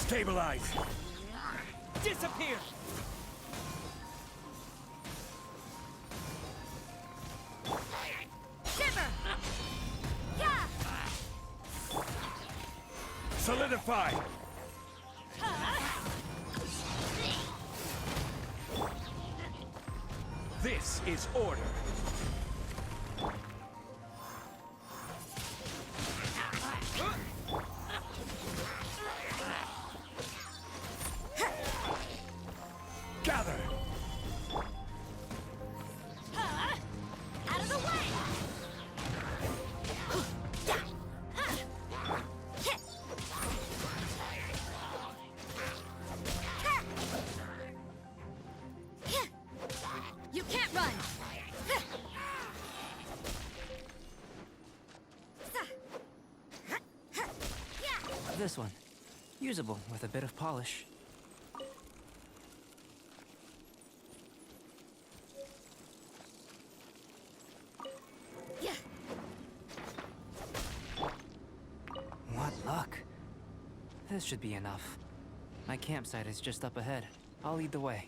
Stabilize! Disappear! Shiver! Yeah! Solidify! This is order. Gather! Out of the way! You can't run! This one. Usable with a bit of polish. What luck. This should be enough. My campsite is just up ahead. I'll lead the way.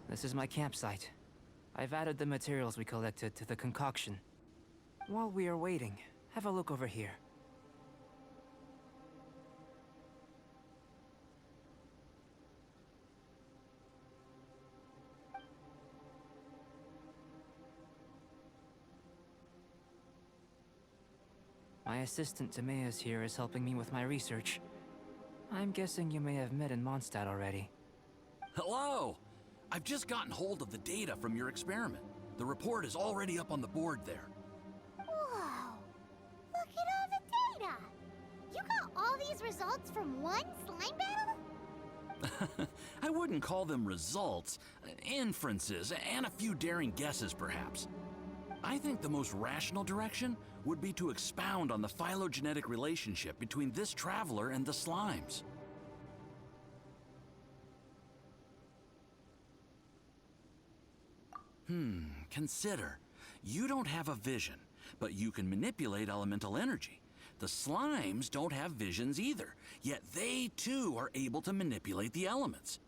This is my campsite. I've added the materials we collected to the concoction. While we are waiting, have a look over here. My assistant Timaeus here is helping me with my research. I'm guessing you may have met in Mondstadt already. Hello! I've just gotten hold of the data from your experiment. The report is already up on the board there. Whoa! Look at all the data! You got all these results from one slime battle? I wouldn't call them results, inferences, and a few daring guesses perhaps. I think the most rational direction would be to expound on the phylogenetic relationship between this traveler and the slimes. Consider. You don't have a vision, but you can manipulate elemental energy. The slimes don't have visions either, yet they too are able to manipulate the elements.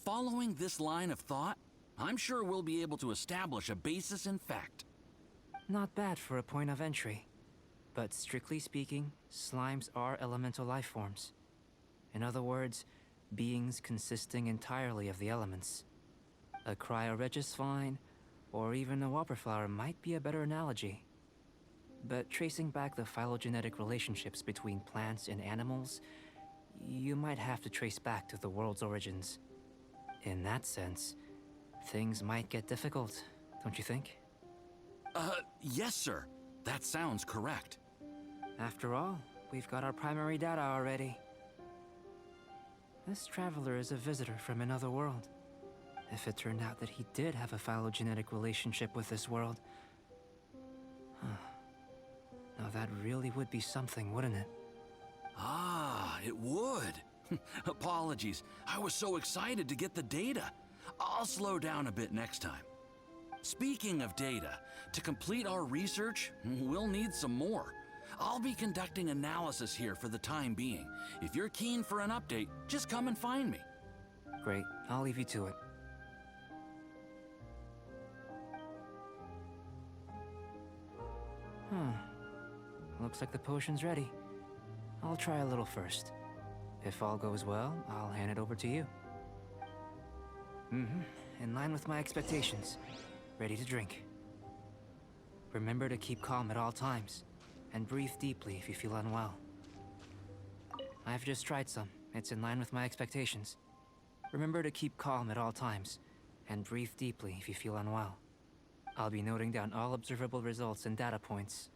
Following this line of thought, I'm sure we'll be able to establish a basis in fact. Not bad for a point of entry. But strictly speaking, slimes are elemental life forms. In other words, beings consisting entirely of the elements. A cryoregis vine, or even a wildflower might be a better analogy. But tracing back the phylogenetic relationships between plants and animals, you might have to trace back to the world's origins. In that sense, things might get difficult, don't you think? Yes, sir. That sounds correct. After all, we've got our primary data already. This traveler is a visitor from another world. If it turned out that he did have a phylogenetic relationship with this world... Now that really would be something, wouldn't it? Ah, it would. Apologies. I was so excited to get the data. I'll slow down a bit next time. Speaking of data, to complete our research, we'll need some more. I'll be conducting analysis here for the time being. If you're keen for an update, just come and find me. Great, I'll leave you to it. Looks like the potion's ready. I'll try a little first. If all goes well, I'll hand it over to you. In line with my expectations. Ready to drink. Remember to keep calm at all times, and breathe deeply if you feel unwell. I've just tried some. It's in line with my expectations. Remember to keep calm at all times, and breathe deeply if you feel unwell. I'll be noting down all observable results and data points.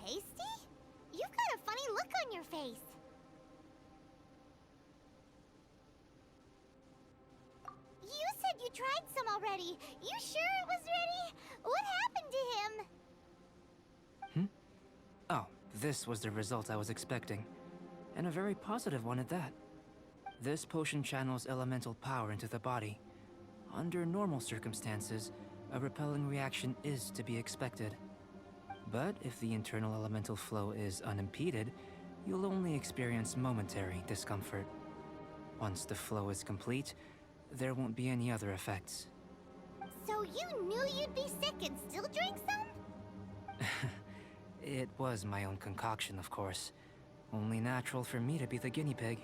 tasty? You've got a funny look on your face. You said you tried some already. You sure it was ready? What happened to him? Oh, this was the result I was expecting. And a very positive one at that. This potion channels elemental power into the body. Under normal circumstances, a repelling reaction is to be expected. But if the internal elemental flow is unimpeded, you'll only experience momentary discomfort. Once the flow is complete, there won't be any other effects. So you knew you'd be sick and still drank some? It was my own concoction, of course. Only natural for me to be the guinea pig.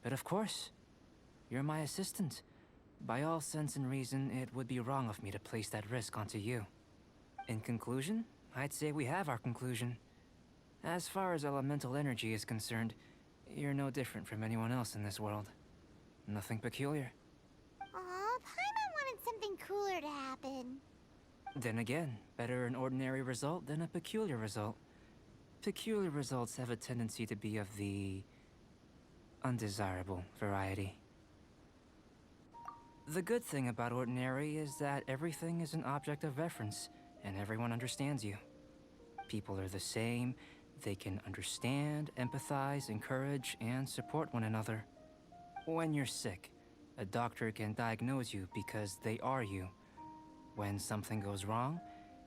But of course, you're my assistant. By all sense and reason, it would be wrong of me to place that risk onto you. In conclusion, I'd say we have our conclusion. As far as elemental energy is concerned, you're no different from anyone else in this world. Nothing peculiar. Aw, Paimon wanted something cooler to happen. Then again, better an ordinary result than a peculiar result. Peculiar results have a tendency to be of the undesirable variety. The good thing about ordinary is that everything is an object of reference, and everyone understands you. People are the same, they can understand, empathize, encourage, and support one another. When you're sick, a doctor can diagnose you because they are you. When something goes wrong,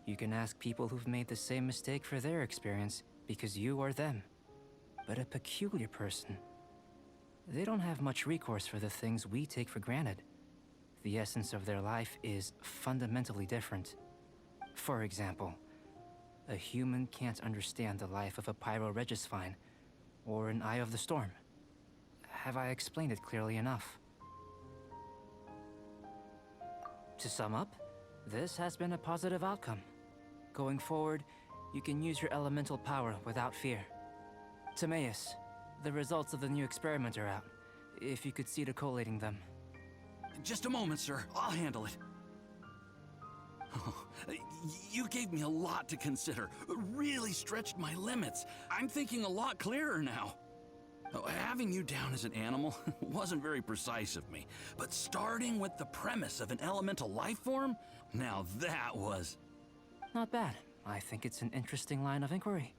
you can ask people who've made the same mistake for their experience because you are them. But a peculiar person, they don't have much recourse for the things we take for granted. The essence of their life is fundamentally different. For example, a human can't understand the life of a pyroregisvine or an Eye of the Storm. Have I explained it clearly enough? To sum up, this has been a positive outcome. Going forward, you can use your elemental power without fear. Timaeus, the results of the new experiment are out. If you could see to collating them. Just a moment, sir. I'll handle it. Oh, you gave me a lot to consider. Really stretched my limits. I'm thinking a lot clearer now. Oh, having you down as an animal wasn't very precise of me, but starting with the premise of an elemental life form, now that was... Not bad. I think it's an interesting line of inquiry.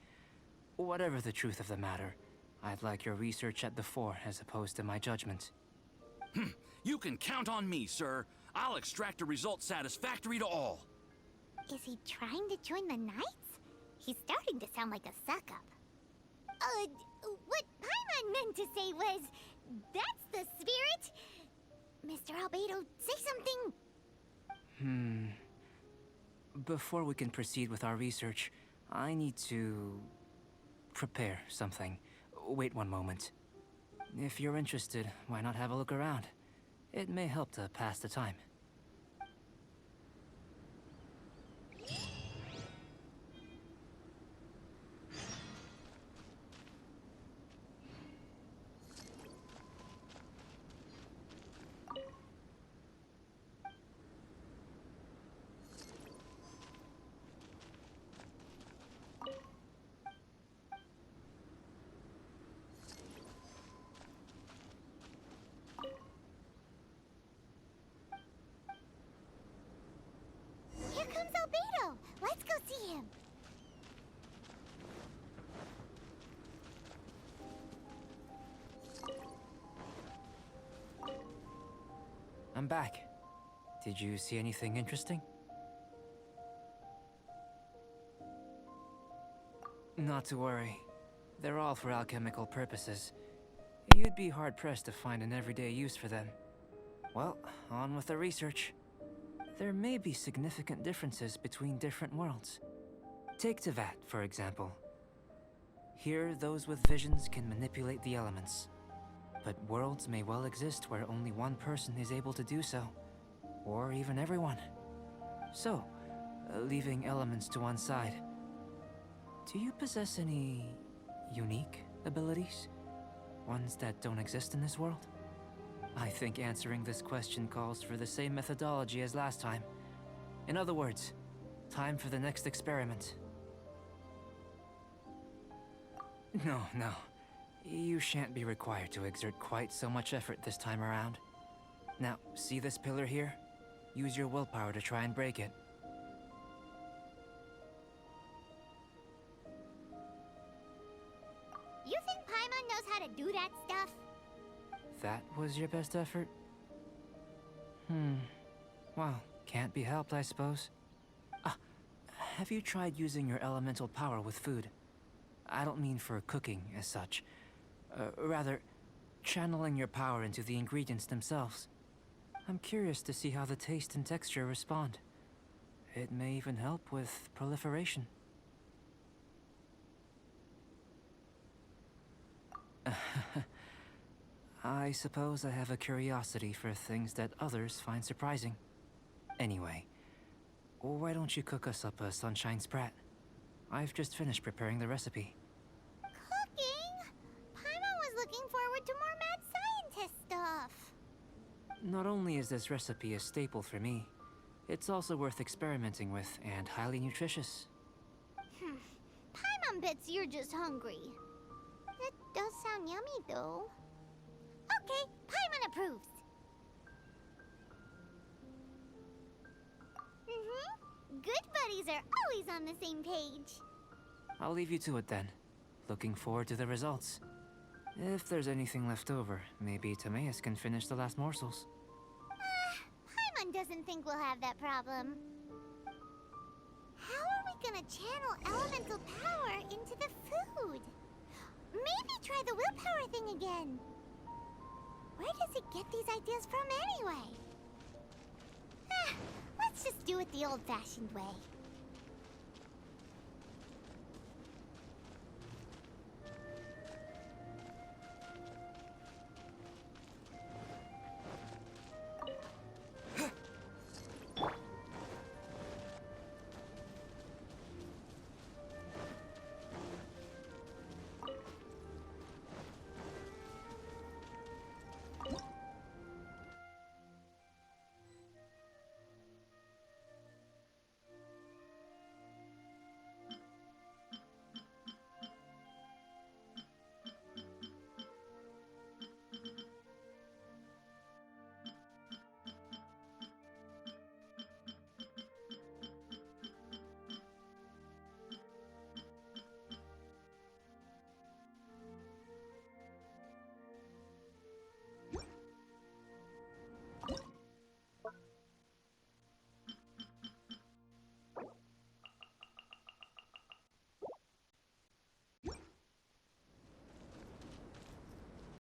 Whatever the truth of the matter, I'd like your research at the fore as opposed to my judgment. You can count on me, sir. I'll extract a result satisfactory to all. Is he trying to join the Knights? He's starting to sound like a suck-up. What Paimon meant to say was, that's the spirit. Mr. Albedo, say something. Before we can proceed with our research, I need to prepare something. Wait one moment. If you're interested, why not have a look around? It may help to pass the time. Here comes Albedo. Let's go see him. I'm back. Did you see anything interesting? Not to worry. They're all for alchemical purposes. You'd be hard-pressed to find an everyday use for them. Well, on with the research. There may be significant differences between different worlds. Take Tevat, for example. Here, those with visions can manipulate the elements. But worlds may well exist where only one person is able to do so. Or even everyone. So, leaving elements to one side, do you possess any unique abilities? Ones that don't exist in this world? I think answering this question calls for the same methodology as last time. In other words, time for the next experiment. No, no. You shan't be required to exert quite so much effort this time around. Now, see this pillar here? Use your willpower to try and break it. You think Paimon knows how to do that stuff? That was your best effort? Well, can't be helped, I suppose. Have you tried using your elemental power with food? I don't mean for cooking as such. Rather, channeling your power into the ingredients themselves. I'm curious to see how the taste and texture respond. It may even help with proliferation. I suppose I have a curiosity for things that others find surprising. Anyway, why don't you cook us up a sunshine sprat? I've just finished preparing the recipe. Cooking? Paimon was looking forward to more mad scientist stuff. Not only is this recipe a staple for me, it's also worth experimenting with and highly nutritious. Paimon bets you're just hungry. It does sound yummy, though. Okay, Paimon approves. Good buddies are always on the same page. I'll leave you to it then. Looking forward to the results. If there's anything left over, maybe Timaeus can finish the last morsels. Paimon doesn't think we'll have that problem. How are we gonna channel elemental power into the food? Maybe try the willpower thing again. Where does it get these ideas from anyway? Let's just do it the old-fashioned way.